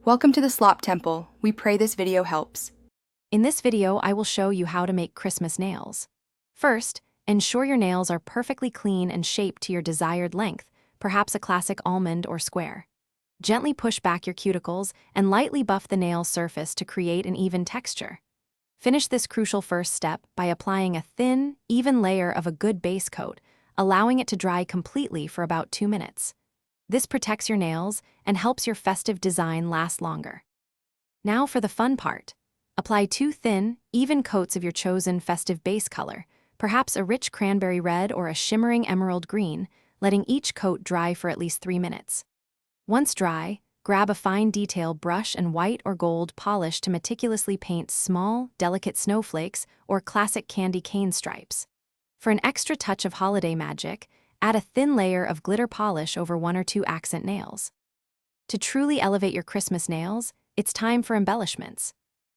Welcome to the Slop Temple. We pray this video helps. In this video, I will show you how to make Christmas nails. First, ensure your nails are perfectly clean and shaped to your desired length, perhaps a classic almond or square. Gently push back your cuticles and lightly buff the nail surface to create an even texture. Finish this crucial first step by applying a thin, even layer of a good base coat, allowing it to dry completely for about 2 minutes. This protects your nails and helps your festive design last longer. Now for the fun part. Apply 2 thin, even coats of your chosen festive base color, perhaps a rich cranberry red or a shimmering emerald green, letting each coat dry for at least 3 minutes. Once dry, grab a fine detail brush and white or gold polish to meticulously paint small, delicate snowflakes or classic candy cane stripes. For an extra touch of holiday magic, add a thin layer of glitter polish over 1 or 2 accent nails. To truly elevate your Christmas nails, it's time for embellishments.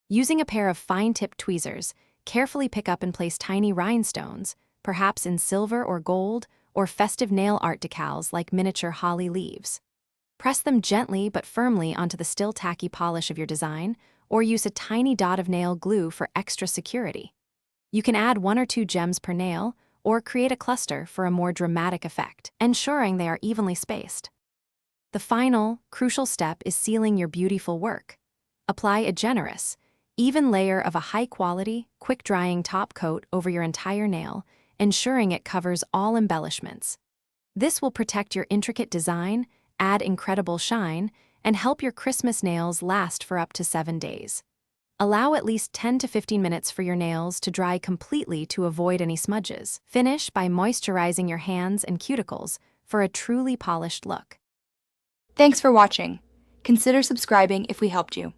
Using a pair of fine-tipped tweezers, carefully pick up and place tiny rhinestones, perhaps in silver or gold, or festive nail art decals like miniature holly leaves. Press them gently but firmly onto the still tacky polish of your design, or use a tiny dot of nail glue for extra security. You can add 1 or 2 gems per nail, or create a cluster for a more dramatic effect, ensuring they are evenly spaced. The final, crucial step is sealing your beautiful work. Apply a generous, even layer of a high-quality, quick-drying top coat over your entire nail, ensuring it covers all embellishments. This will protect your intricate design, add incredible shine, and help your Christmas nails last for up to 7 days. Allow at least 10 to 15 minutes for your nails to dry completely to avoid any smudges. Finish by moisturizing your hands and cuticles for a truly polished look. Thanks for watching. Consider subscribing if we helped you.